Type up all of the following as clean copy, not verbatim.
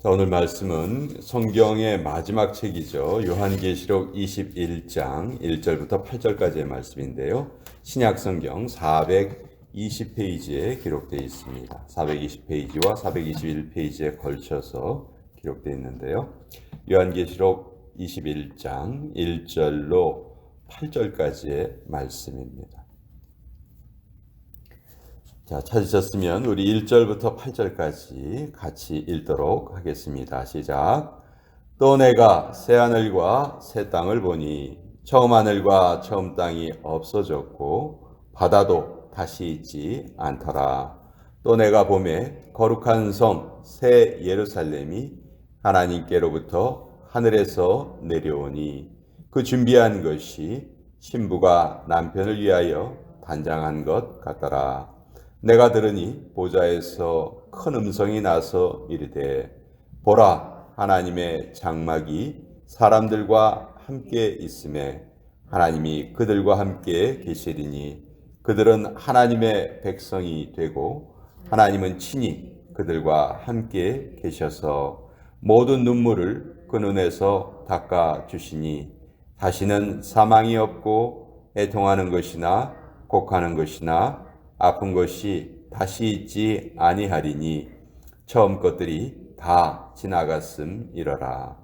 자, 오늘 말씀은 성경의 마지막 책이죠. 요한계시록 21장 1절부터 8절까지의 말씀인데요. 신약성경 420페이지에 기록되어 있습니다. 420페이지와 421페이지에 걸쳐서 기록되어 있는데요. 요한계시록 21장 1절로 8절까지의 말씀입니다. 자, 찾으셨으면 우리 1절부터 8절까지 같이 읽도록 하겠습니다. 시작. 또 내가 새 하늘과 새 땅을 보니 처음 하늘과 처음 땅이 없어졌고 바다도 다시 있지 않더라. 또 내가 보매 거룩한 성 새 예루살렘이 하나님께로부터 하늘에서 내려오니 그 준비한 것이 신부가 남편을 위하여 단장한 것 같더라. 내가 들으니 보좌에서 큰 음성이 나서 이르되 보라 하나님의 장막이 사람들과 함께 있음에 하나님이 그들과 함께 계시리니 그들은 하나님의 백성이 되고 하나님은 친히 그들과 함께 계셔서 모든 눈물을 그 눈에서 닦아 주시니 다시는 사망이 없고 애통하는 것이나 곡하는 것이나 아픈 것이 다시 있지 아니하리니 처음 것들이 다 지나갔음이러라.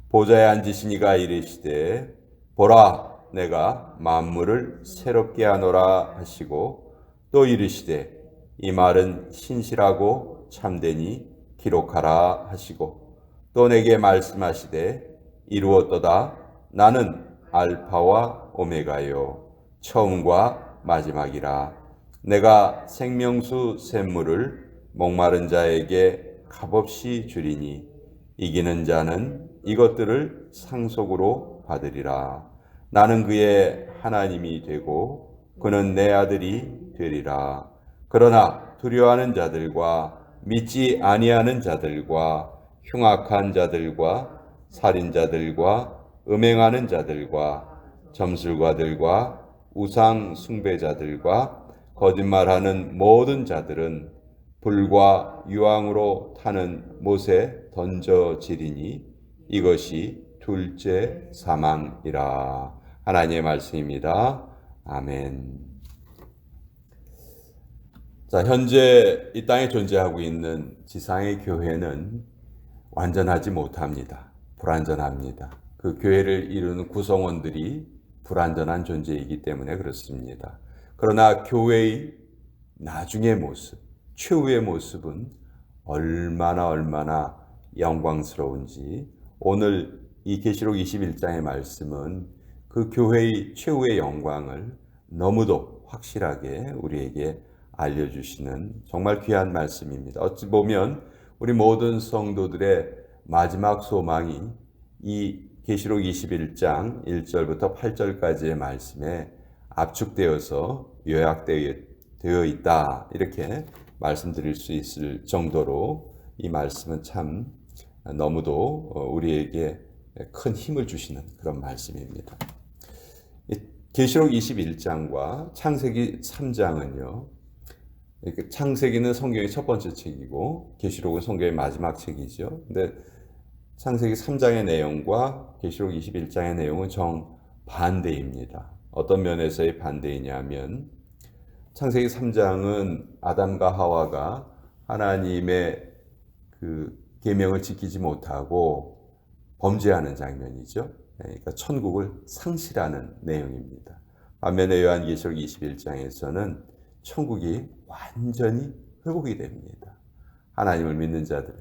보좌에 앉으신 이가 이르시되 보라 내가 만물을 새롭게 하노라 하시고 또 이르시되 이 말은 신실하고 참되니 기록하라 하시고 또 내게 말씀하시되 이루었도다. 나는 알파와 오메가요 처음과 마지막이라. 내가 생명수 샘물을 목마른 자에게 값없이 주리니 이기는 자는 이것들을 상속으로 받으리라. 나는 그의 하나님이 되고 그는 내 아들이 되리라. 그러나 두려워하는 자들과 믿지 아니하는 자들과 흉악한 자들과 살인자들과 음행하는 자들과 점술가들과 우상 숭배자들과 거짓말하는 모든 자들은 불과 유황으로 타는 못에 던져지리니 이것이 둘째 사망이라. 하나님의 말씀입니다. 아멘. 자, 현재 이 땅에 존재하고 있는 지상의 교회는 완전하지 못합니다. 불완전합니다. 그 교회를 이루는 구성원들이 불완전한 존재이기 때문에 그렇습니다. 그러나 교회의 나중의 모습, 최후의 모습은 얼마나 영광스러운지 오늘 이 계시록 21장의 말씀은 그 교회의 최후의 영광을 너무도 확실하게 우리에게 알려주시는 정말 귀한 말씀입니다. 어찌 보면 우리 모든 성도들의 마지막 소망이 이 계시록 21장 1절부터 8절까지의 말씀에 압축되어서 요약되어 있다. 이렇게 말씀드릴 수 있을 정도로 이 말씀은 참 너무도 우리에게 큰 힘을 주시는 그런 말씀입니다. 계시록 21장과 창세기 3장은요. 창세기는 성경의 첫 번째 책이고 계시록은 성경의 마지막 책이죠. 근데 창세기 3장의 내용과 계시록 21장의 내용은 정반대입니다. 어떤 면에서의 반대이냐면 창세기 3장은 아담과 하와가 하나님의 그 계명을 지키지 못하고 범죄하는 장면이죠. 그러니까 천국을 상실하는 내용입니다. 반면에 요한계시록 21장에서는 천국이 완전히 회복이 됩니다. 하나님을 믿는 자들,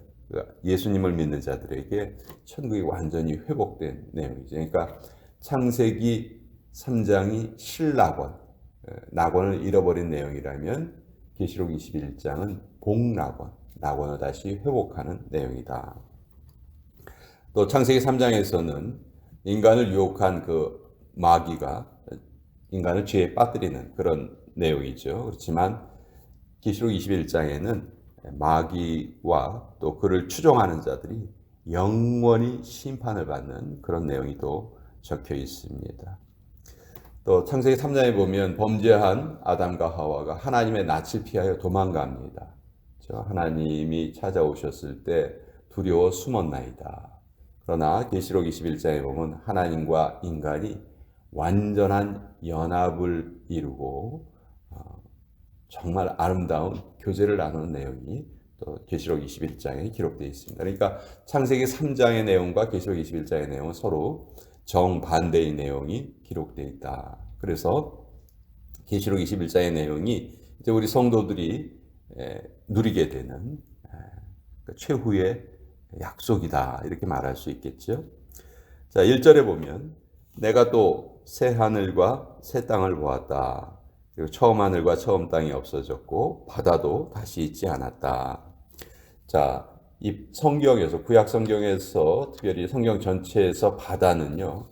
예수님을 믿는 자들에게 천국이 완전히 회복된 내용이죠. 그러니까 창세기 3장이 실낙원, 낙원을 잃어버린 내용이라면 계시록 21장은 복낙원, 낙원을 다시 회복하는 내용이다. 또 창세기 3장에서는 인간을 유혹한 그 마귀가 인간을 죄에 빠뜨리는 그런 내용이죠. 그렇지만 계시록 21장에는 마귀와 또 그를 추종하는 자들이 영원히 심판을 받는 그런 내용이 또 적혀 있습니다. 또 창세기 3장에 보면 범죄한 아담과 하와가 하나님의 낯을 피하여 도망갑니다. 하나님이 찾아오셨을 때 두려워 숨었나이다. 그러나 계시록 21장에 보면 하나님과 인간이 완전한 연합을 이루고 정말 아름다운 교제를 나누는 내용이 또 계시록 21장에 기록되어 있습니다. 그러니까 창세기 3장의 내용과 계시록 21장의 내용은 서로 정반대의 내용이 기록되어 있다. 그래서 계시록 21장의 내용이 이제 우리 성도들이 누리게 되는 최후의 약속이다. 이렇게 말할 수 있겠죠. 자, 1절에 보면 내가 또 새 하늘과 새 땅을 보았다. 그리고 처음 하늘과 처음 땅이 없어졌고 바다도 다시 있지 않았다. 자, 이 성경에서 구약 성경에서 특별히 성경 전체에서 바다는요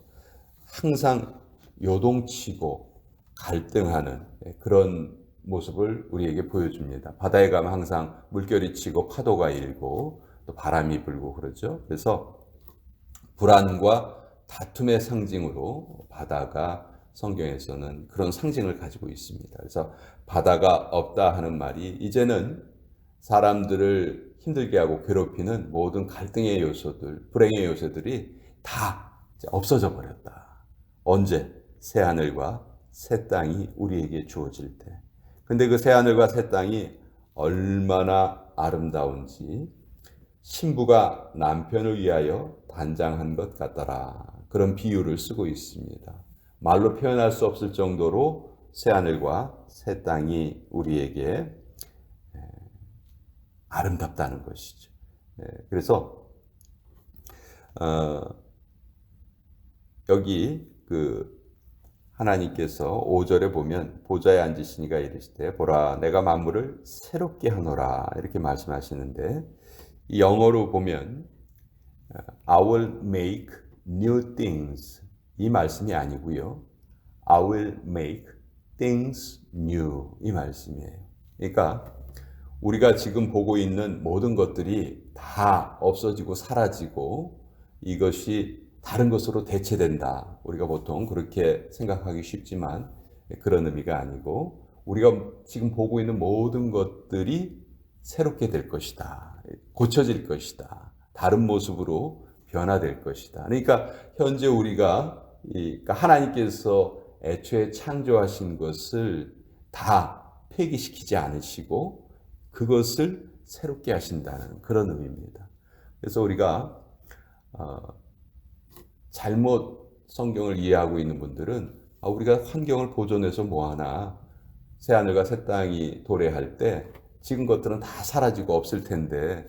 항상 요동치고 갈등하는 그런 모습을 우리에게 보여줍니다. 바다에 가면 항상 물결이 치고 파도가 일고 또 바람이 불고 그러죠. 그래서 불안과 다툼의 상징으로 바다가 성경에서는 그런 상징을 가지고 있습니다. 그래서 바다가 없다 하는 말이 이제는 사람들을 힘들게 하고 괴롭히는 모든 갈등의 요소들, 불행의 요소들이 다 없어져 버렸다. 언제? 새 하늘과 새 땅이 우리에게 주어질 때. 근데 그 새 하늘과 새 땅이 얼마나 아름다운지 신부가 남편을 위하여 단장한 것 같더라. 그런 비유를 쓰고 있습니다. 말로 표현할 수 없을 정도로 새 하늘과 새 땅이 우리에게 아름답다는 것이죠. 그래서 여기 하나님께서 5절에 보면 보좌에 앉으시니가 이르시되 보라 내가 만물을 새롭게 하노라 이렇게 말씀하시는데 이 영어로 보면 I will make new things 이 말씀이 아니고요. I will make things new 이 말씀이에요. 그러니까 우리가 지금 보고 있는 모든 것들이 다 없어지고 사라지고 이것이 다른 것으로 대체된다. 우리가 보통 그렇게 생각하기 쉽지만 그런 의미가 아니고 우리가 지금 보고 있는 모든 것들이 새롭게 될 것이다. 고쳐질 것이다. 다른 모습으로 변화될 것이다. 그러니까 현재 우리가 하나님께서 애초에 창조하신 것을 다 폐기시키지 않으시고 그것을 새롭게 하신다는 그런 의미입니다. 그래서 우리가 잘못 성경을 이해하고 있는 분들은 우리가 환경을 보존해서 뭐하나 새 하늘과 새 땅이 도래할 때 지금 것들은 다 사라지고 없을 텐데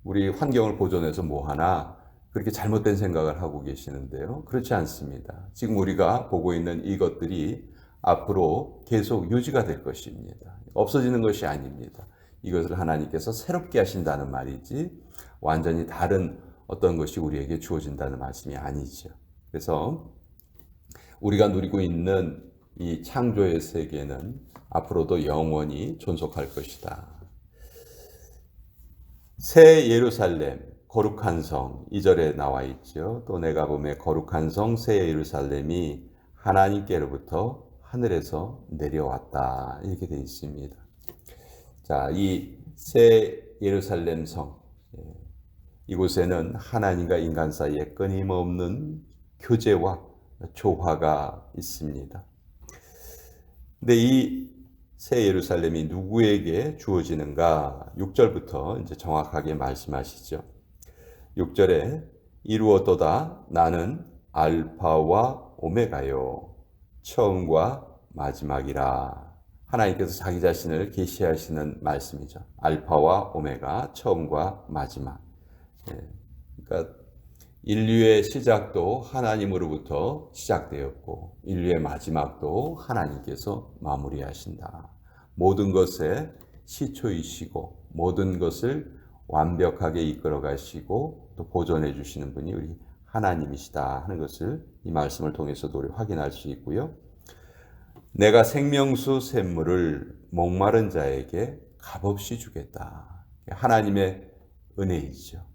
우리 환경을 보존해서 뭐하나 그렇게 잘못된 생각을 하고 계시는데요. 그렇지 않습니다. 지금 우리가 보고 있는 이것들이 앞으로 계속 유지가 될 것입니다. 없어지는 것이 아닙니다. 이것을 하나님께서 새롭게 하신다는 말이지 완전히 다른 어떤 것이 우리에게 주어진다는 말씀이 아니죠. 그래서 우리가 누리고 있는 이 창조의 세계는 앞으로도 영원히 존속할 것이다. 새 예루살렘, 거룩한 성, 2절에 나와 있죠. 또 내가 보매 거룩한 성, 새 예루살렘이 하나님께로부터 하늘에서 내려왔다. 이렇게 되어 있습니다. 자, 이 새 예루살렘 성, 이곳에는 하나님과 인간 사이에 끊임없는 교제와 조화가 있습니다. 근데 이 새 예루살렘이 누구에게 주어지는가? 6절부터 이제 정확하게 말씀하시죠. 6절에 이루었도다 나는 알파와 오메가요 처음과 마지막이라. 하나님께서 자기 자신을 계시하시는 말씀이죠. 알파와 오메가 처음과 마지막. 그러니까 인류의 시작도 하나님으로부터 시작되었고 인류의 마지막도 하나님께서 마무리하신다. 모든 것의 시초이시고 모든 것을 완벽하게 이끌어 가시고 또 보존해 주시는 분이 우리 하나님이시다 하는 것을 이 말씀을 통해서도 우리 확인할 수 있고요. 내가 생명수 샘물을 목마른 자에게 값없이 주겠다. 하나님의 은혜이죠.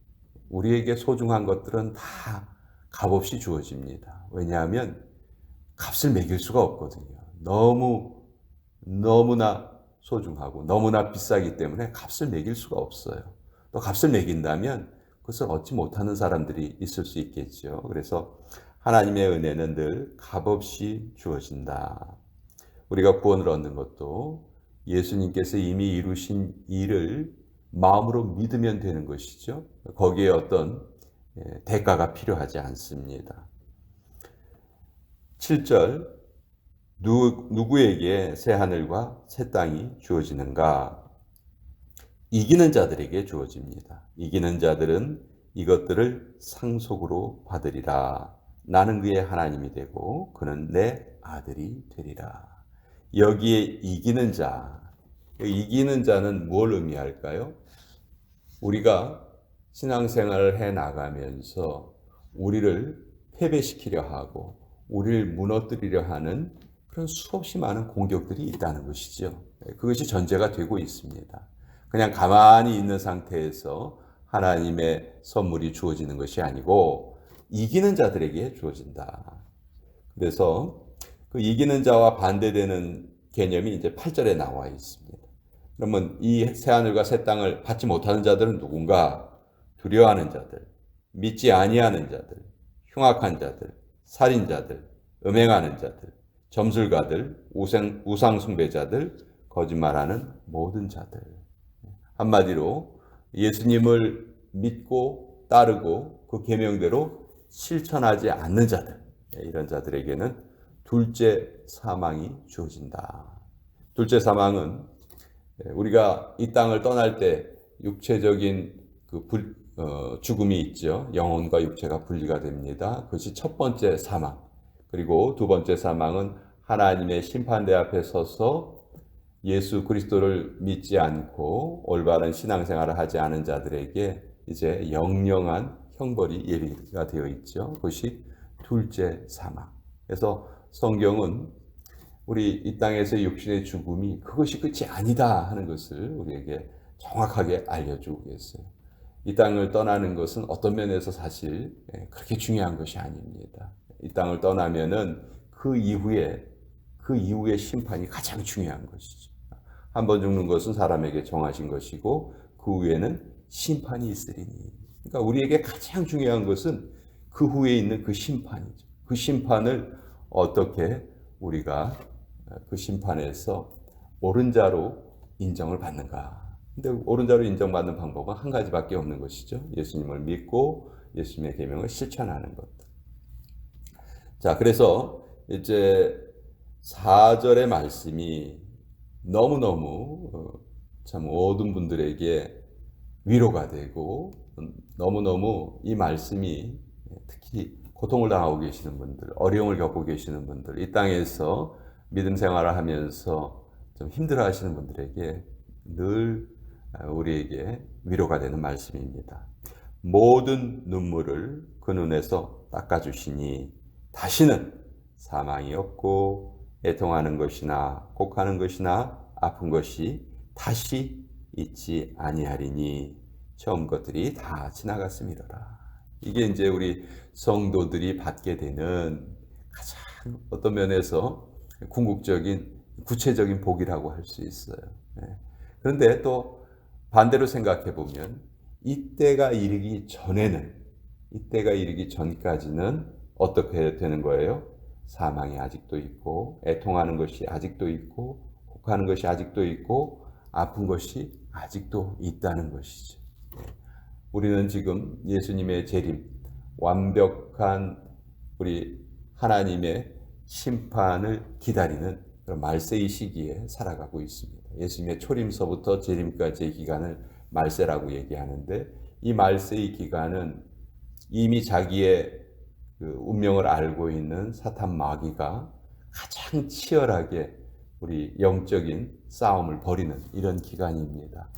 우리에게 소중한 것들은 다 값없이 주어집니다. 왜냐하면 값을 매길 수가 없거든요. 너무나 소중하고 너무나 비싸기 때문에 값을 매길 수가 없어요. 또 값을 매긴다면 그것을 얻지 못하는 사람들이 있을 수 있겠죠. 그래서 하나님의 은혜는 늘 값없이 주어진다. 우리가 구원을 얻는 것도 예수님께서 이미 이루신 일을 마음으로 믿으면 되는 것이죠. 거기에 어떤 대가가 필요하지 않습니다. 7절 누구에게 새 하늘과 새 땅이 주어지는가? 이기는 자들에게 주어집니다. 이기는 자들은 이것들을 상속으로 받으리라. 나는 그의 하나님이 되고 그는 내 아들이 되리라. 여기에 이기는 자, 이기는 자는 뭘 의미할까요? 우리가 신앙생활을 해 나가면서 우리를 패배시키려 하고 우리를 무너뜨리려 하는 그런 수없이 많은 공격들이 있다는 것이죠. 그것이 전제가 되고 있습니다. 그냥 가만히 있는 상태에서 하나님의 선물이 주어지는 것이 아니고 이기는 자들에게 주어진다. 그래서 그 이기는 자와 반대되는 개념이 이제 8절에 나와 있습니다. 그러면 이 새하늘과 새 땅을 받지 못하는 자들은 누군가? 두려워하는 자들, 믿지 아니하는 자들, 흉악한 자들, 살인자들, 음행하는 자들, 점술가들, 우상 숭배자들, 거짓말하는 모든 자들. 한마디로 예수님을 믿고 따르고 그 계명대로 실천하지 않는 자들, 이런 자들에게는 둘째 사망이 주어진다. 둘째 사망은 우리가 이 땅을 떠날 때 육체적인 죽음이 있죠. 영혼과 육체가 분리가 됩니다. 그것이 첫 번째 사망. 그리고 두 번째 사망은 하나님의 심판대 앞에 서서 예수 그리스도를 믿지 않고 올바른 신앙생활을 하지 않은 자들에게 이제 영영한 형벌이 예비가 되어 있죠. 그것이 둘째 사망. 그래서 성경은 우리 이 땅에서의 육신의 죽음이 그것이 끝이 아니다 하는 것을 우리에게 정확하게 알려주고 계세요. 이 땅을 떠나는 것은 어떤 면에서 사실 그렇게 중요한 것이 아닙니다. 이 땅을 떠나면은 그 이후에 심판이 가장 중요한 것이죠. 한 번 죽는 것은 사람에게 정하신 것이고 그 후에는 심판이 있으리니. 그러니까 우리에게 가장 중요한 것은 그 후에 있는 그 심판이죠. 그 심판을 어떻게 우리가 그 심판에서 옳은 자로 인정을 받는가. 근데 옳은 자로 인정받는 방법은 한 가지밖에 없는 것이죠. 예수님을 믿고 예수님의 계명을 실천하는 것. 자, 그래서 이제 4절의 말씀이 너무너무 참 모든 분들에게 위로가 되고 너무너무 이 말씀이 특히 고통을 당하고 계시는 분들, 어려움을 겪고 계시는 분들, 이 땅에서 믿음 생활을 하면서 좀 힘들어 하시는 분들에게 늘 우리에게 위로가 되는 말씀입니다. 모든 눈물을 그 눈에서 닦아주시니 다시는 사망이 없고 애통하는 것이나 곡하는 것이나 아픈 것이 다시 있지 아니하리니 처음 것들이 다 지나갔음이로라. 이게 이제 우리 성도들이 받게 되는 가장 어떤 면에서 궁극적인 구체적인 복이라고 할 수 있어요. 그런데 또 반대로 생각해 보면 이때가 이르기 전까지는 어떻게 되는 거예요? 사망이 아직도 있고 애통하는 것이 아직도 있고 곡하는 것이 아직도 있고 아픈 것이 아직도 있다는 것이죠. 우리는 지금 예수님의 재림, 완벽한 우리 하나님의 심판을 기다리는 그런 말세의 시기에 살아가고 있습니다. 예수님의 초림서부터 재림까지의 기간을 말세라고 얘기하는데 이 말세의 기간은 이미 자기의 그 운명을 알고 있는 사탄 마귀가 가장 치열하게 우리 영적인 싸움을 벌이는 이런 기간입니다.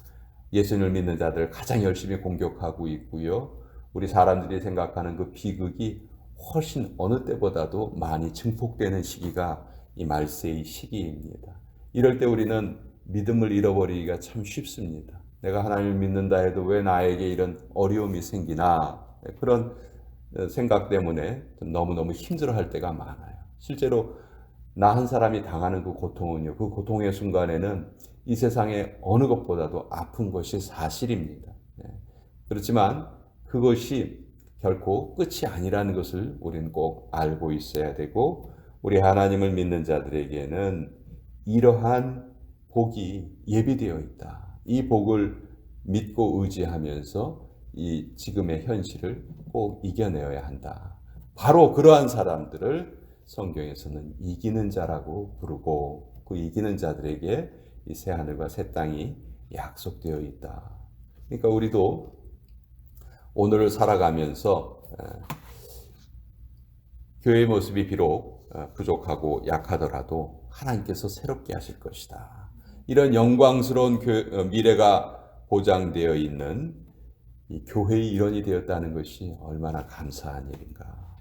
예수님을 믿는 자들을 가장 열심히 공격하고 있고요. 우리 사람들이 생각하는 그 비극이 훨씬 어느 때보다도 많이 증폭되는 시기가 이 말세의 시기입니다. 이럴 때 우리는 믿음을 잃어버리기가 참 쉽습니다. 내가 하나님을 믿는다 해도 왜 나에게 이런 어려움이 생기나 그런 생각 때문에 너무너무 힘들어할 때가 많아요. 실제로 나 한 사람이 당하는 그 고통은요. 그 고통의 순간에는 이 세상에 어느 것보다도 아픈 것이 사실입니다. 그렇지만 그 그것이 결코 끝이 아니라는 것을 우리는 꼭 알고 있어야 되고, 우리 하나님을 믿는 자들에게는 이러한 복이 예비되어 있다. 이 복을 믿고 의지하면서 이 지금의 현실을 꼭 이겨내어야 한다. 바로 그러한 사람들을 성경에서는 이기는 자라고 부르고, 그 이기는 자들에게 이 새 하늘과 새 땅이 약속되어 있다. 그러니까 우리도 오늘을 살아가면서 교회의 모습이 비록 부족하고 약하더라도 하나님께서 새롭게 하실 것이다. 이런 영광스러운 미래가 보장되어 있는 이 교회의 일원이 되었다는 것이 얼마나 감사한 일인가.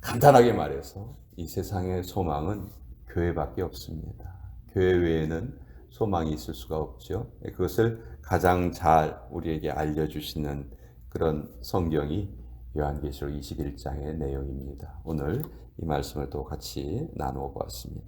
간단하게 말해서 이 세상의 소망은 교회밖에 없습니다. 교회 외에는 소망이 있을 수가 없죠. 그것을 가장 잘 우리에게 알려주시는 그런 성경이 요한계시록 21장의 내용입니다. 오늘 이 말씀을 또 같이 나누어 보았습니다.